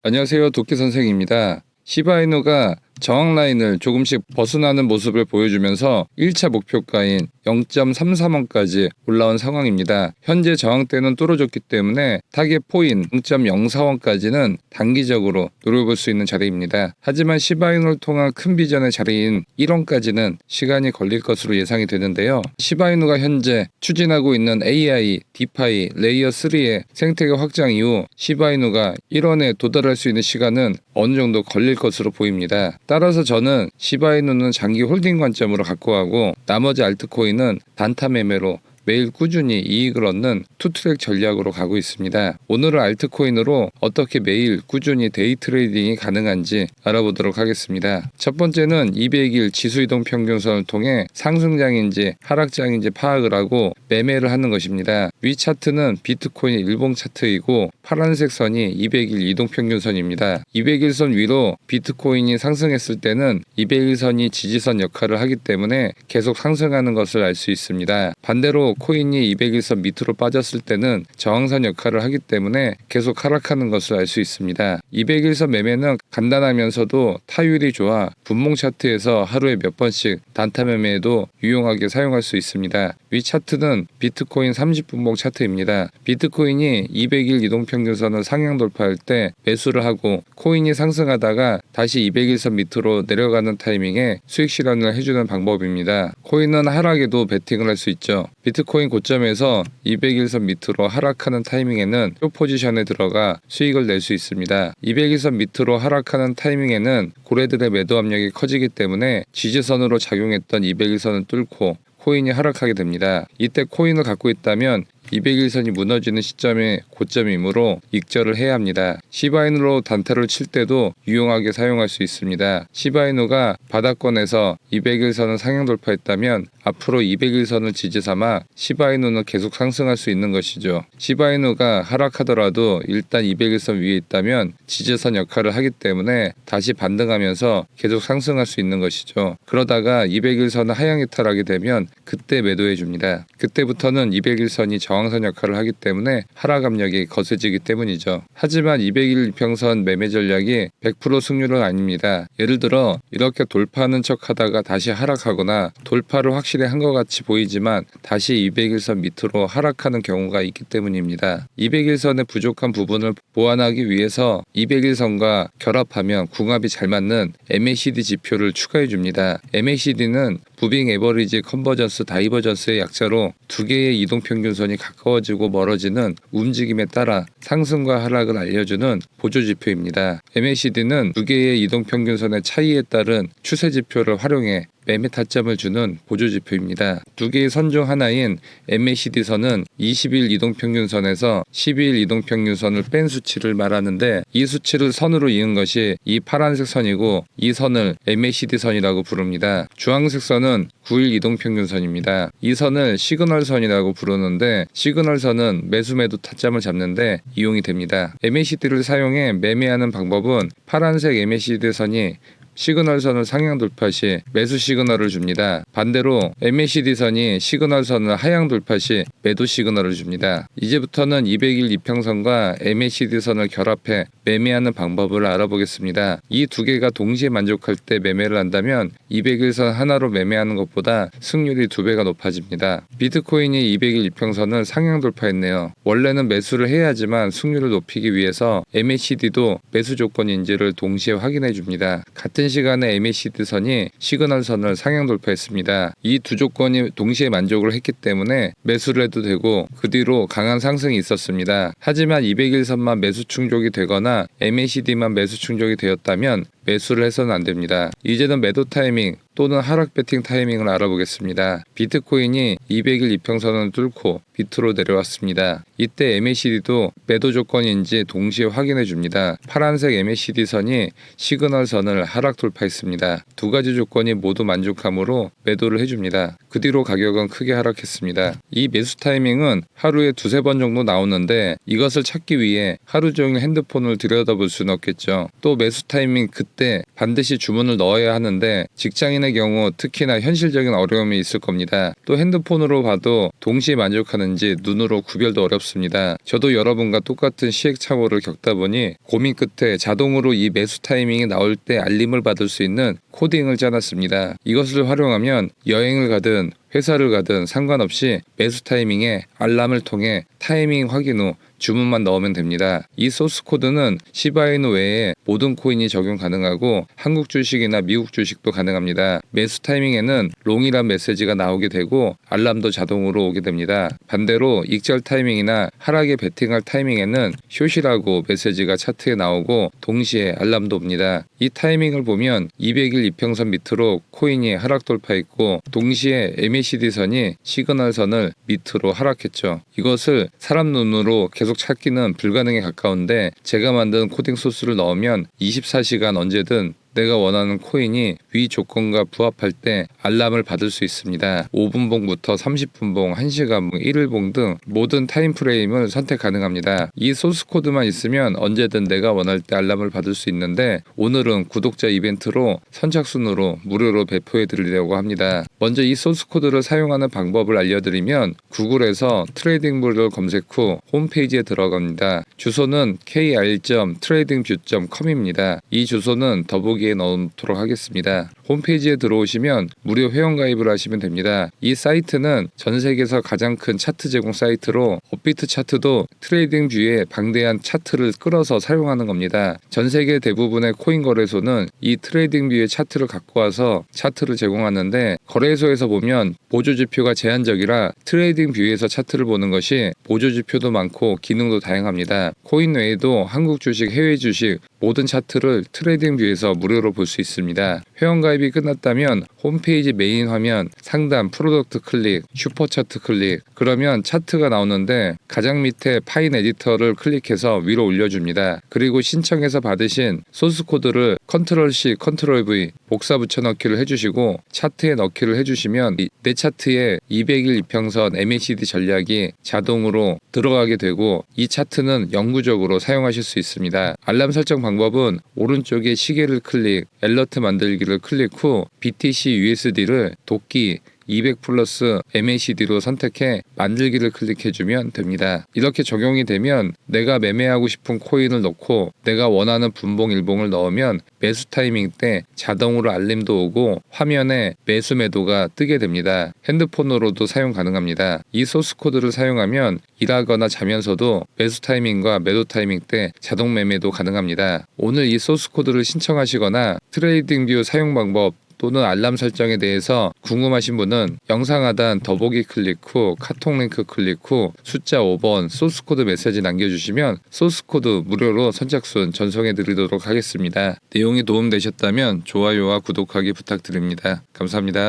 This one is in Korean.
안녕하세요. 도끼 선생입니다. 시바이누가 저항 라인을 조금씩 벗어나는 모습을 보여주면서 1차 목표가인 0.33원까지 올라온 상황입니다. 현재 저항대는 뚫어졌기 때문에 타겟 포인 0.04원까지는 단기적으로 노려볼 수 있는 자리입니다. 하지만 시바이누를 통한 큰 비전의 자리인 1원까지는 시간이 걸릴 것으로 예상이 되는데요. 시바이누가 현재 추진하고 있는 AI, 디파이, 레이어 3의 생태계 확장 이후 시바이누가 1원에 도달할 수 있는 시간은 어느 정도 걸릴 것으로 보입니다. 따라서 저는 시바이누는 장기 홀딩 관점으로 갖고 가고 나머지 알트코인은 단타 매매로 매일 꾸준히 이익을 얻는 투트랙 전략으로 가고 있습니다. 오늘은 알트코인으로 어떻게 매일 꾸준히 데이 트레이딩이 가능한지 알아보도록 하겠습니다. 첫 번째는 200일 지수이동 평균선을 통해 상승장인지 하락장인지 파악을 하고 매매를 하는 것입니다. 위 차트는 비트코인 일봉 차트이고 파란색 선이 200일 이동평균선입니다. 200일선 위로 비트코인이 상승했을 때는 200일선이 지지선 역할을 하기 때문에 계속 상승하는 것을 알 수 있습니다. 반대로 코인이 200일선 밑으로 빠졌을 때는 저항선 역할을 하기 때문에 계속 하락하는 것을 알 수 있습니다. 200일선 매매는 간단하면서도 타율이 좋아 분봉 차트에서 하루에 몇 번씩 단타 매매에도 유용하게 사용할 수 있습니다. 위 차트는 비트코인 30분봉 차트입니다. 비트코인이 200일 이동평균선을 상향 돌파할 때 매수를 하고 코인이 상승하다가 다시 200일선 밑으로 내려가는 타이밍에 수익 실현을 해주는 방법입니다. 코인은 하락에도 베팅을 할 수 있죠. 비트코인 고점에서 200일선 밑으로 하락하는 타이밍에는 표 포지션에 들어가 수익을 낼 수 있습니다. 200일선 밑으로 하락하는 타이밍에는 고래들의 매도 압력이 커지기 때문에 지지선으로 작용했던 200일선을 뚫고 코인이 하락하게 됩니다. 이때 코인을 갖고 있다면 200일선이 무너지는 시점에 고점이므로 익절을 해야 합니다. 시바이누로 단타를 칠 때도 유용하게 사용할 수 있습니다. 시바이누가 바닥권에서 200일선을 상향 돌파했다면 앞으로 200일선을 지지 삼아 시바이누는 계속 상승할 수 있는 것이죠. 시바이누가 하락하더라도 일단 200일선 위에 있다면 지지선 역할을 하기 때문에 다시 반등하면서 계속 상승할 수 있는 것이죠. 그러다가 200일선을 하향 이탈하게 되면 그때 매도해 줍니다. 그때부터는 200일선이 저항선 역할을 하기 때문에 하락 압력이 거세지기 때문이죠. 하지만 200일 이평선 매매 전략이 100% 승률은 아닙니다. 예를 들어 이렇게 돌파하는 척 하다가 다시 하락하거나 돌파를 확실히 한 것 같이 보이지만 다시 200일선 밑으로 하락하는 경우가 있기 때문입니다. 200일선의 부족한 부분을 보완하기 위해서 200일선과 결합하면 궁합이 잘 맞는 MACD 지표를 추가해 줍니다. MACD는 무빙 에버리지 컨버전스 다이버전스의 약자로 두 개의 이동평균선이 가까워지고 멀어지는 움직임에 따라 상승과 하락을 알려주는 보조지표입니다. MACD는 두 개의 이동평균선의 차이에 따른 추세지표를 활용해 매매 타점을 주는 보조지표입니다. 두 개의 선 중 하나인 MACD선은 20일 이동평균선에서 12일 이동평균선을 뺀 수치를 말하는데 이 수치를 선으로 이은 것이 이 파란색 선이고 이 선을 MACD선이라고 부릅니다. 주황색 선은 9일 이동평균선입니다. 이 선을 시그널선이라고 부르는데 시그널선은 매수매도 타점을 잡는데 이용이 됩니다. MACD를 사용해 매매하는 방법은 파란색 MACD선이 시그널선을 상향 돌파 시 매수 시그널을 줍니다. 반대로 MACD선이 시그널선을 하향 돌파 시 매도 시그널을 줍니다. 이제부터는 200일 이평선과 MACD선을 결합해 매매하는 방법을 알아보겠습니다. 이 두 개가 동시에 만족할 때 매매를 한다면 200일선 하나로 매매하는 것보다 승률이 2배가 높아집니다. 비트코인이 200일 이평선을 상향 돌파했네요. 원래는 매수를 해야지만 승률을 높이기 위해서 MACD도 매수 조건인지를 동시에 확인해 줍니다. 같은 시간에 MACD선이 시그널선을 상향 돌파했습니다. 이 두 조건이 동시에 만족을 했기 때문에 매수를 해도 되고 그 뒤로 강한 상승이 있었습니다. 하지만 200일선만 매수 충족이 되거나 MACD만 매수 충족이 되었다면 매수를 해서는 안 됩니다. 이제는 매도 타이밍 또는 하락 베팅 타이밍을 알아보겠습니다. 비트코인이 200일 이평선을 뚫고 밑으로 내려왔습니다. 이때 MACD도 매도 조건인지 동시에 확인해 줍니다. 파란색 MACD선이 시그널선을 하락 돌파했습니다. 두 가지 조건이 모두 만족하므로 매도를 해줍니다. 그 뒤로 가격은 크게 하락했습니다. 이 매수 타이밍은 하루에 두세 번 정도 나오는데 이것을 찾기 위해 하루 종일 핸드폰을 들여다볼 수는 없겠죠. 또 매수 타이밍 그때 반드시 주문을 넣어야 하는데 직장인의 경우 특히나 현실적인 어려움이 있을 겁니다. 또 핸드폰으로 봐도 동시에 만족하는지 눈으로 구별도 어렵습니다. 저도 여러분과 똑같은 시행착오를 겪다 보니 고민 끝에 자동으로 이 매수 타이밍이 나올 때 알림을 받을 수 있는 코딩을 짜놨습니다. 이것을 활용하면 여행을 가든 회사를 가든 상관없이 매수 타이밍에 알람을 통해 타이밍 확인 후 주문만 넣으면 됩니다. 이 소스 코드는 시바이누 외에 모든 코인이 적용 가능하고 한국 주식이나 미국 주식도 가능합니다. 매수 타이밍에는 롱이란 메시지가 나오게 되고 알람도 자동으로 오게 됩니다. 반대로 익절 타이밍이나 하락에 베팅할 타이밍에는 숏이라고 메시지가 차트에 나오고 동시에 알람도 옵니다. 이 타이밍을 보면 200일 이평선 밑으로 코인이 하락 돌파했고 동시에 MACD 선이 시그널 선을 밑으로 하락했죠. 이것을 사람 눈으로 계속 찾기는 불가능에 가까운데 제가 만든 코딩 소스를 넣으면 24시간 언제든 내가 원하는 코인이 위 조건과 부합할 때 알람을 받을 수 있습니다. 5분봉부터 30분봉, 1시간봉, 1일봉 등 모든 타임프레임을 선택 가능합니다. 이 소스 코드만 있으면 언제든 내가 원할 때 알람을 받을 수 있는데 오늘은 구독자 이벤트로 선착순으로 무료로 배포해 드리려고 합니다. 먼저 이 소스 코드를 사용하는 방법을 알려드리면 구글에서 트레이딩뷰를 검색 후 홈페이지에 들어갑니다. 주소는 kr.tradingview.com입니다. 이 주소는 더보기에 넣도록 하겠습니다. 홈페이지에 들어오시면 무료 회원가입을 하시면 됩니다. 이 사이트는 전 세계에서 가장 큰 차트 제공 사이트로 업비트 차트도 트레이딩뷰에 방대한 차트를 끌어서 사용하는 겁니다. 전 세계 대부분의 코인 거래소는 이 트레이딩뷰의 차트를 갖고 와서 차트를 제공하는데 거래소에서 보면 보조지표가 제한적이라 트레이딩뷰에서 차트를 보는 것이 보조지표도 많고 기능도 다양합니다. 코인 외에도 한국 주식, 해외 주식 모든 차트를 트레이딩뷰에서 무료로 볼 수 있습니다. 회원가입이 끝났다면 홈페이지 메인 화면 상단 프로덕트 클릭, 슈퍼차트 클릭 그러면 차트가 나오는데 가장 밑에 파인 에디터를 클릭해서 위로 올려줍니다. 그리고 신청해서 받으신 소스 코드를 컨트롤 C, 컨트롤 V 복사 붙여넣기를 해주시고 차트에 넣기를 해주시면 내 차트에 200일 이평선 MACD 전략이 자동으로 들어가게 되고 이 차트는 영구적으로 사용하실 수 있습니다. 알람 설정 방법은 오른쪽에 시계를 클릭, 알러트 만들기를 클릭 후 BTC USD를 도끼 200 플러스 MACD로 선택해 만들기를 클릭해주면 됩니다. 이렇게 적용이 되면 내가 매매하고 싶은 코인을 넣고 내가 원하는 분봉 일봉을 넣으면 매수 타이밍 때 자동으로 알림도 오고 화면에 매수 매도가 뜨게 됩니다. 핸드폰으로도 사용 가능합니다. 이 소스 코드를 사용하면 일하거나 자면서도 매수 타이밍과 매도 타이밍 때 자동 매매도 가능합니다. 오늘 이 소스 코드를 신청하시거나 트레이딩뷰 사용 방법 또는 알람 설정에 대해서 궁금하신 분은 영상 하단 더보기 클릭 후 카톡 링크 클릭 후 숫자 5번 소스코드 메시지 남겨주시면 소스코드 무료로 선착순 전송해 드리도록 하겠습니다. 내용이 도움되셨다면 좋아요와 구독하기 부탁드립니다. 감사합니다.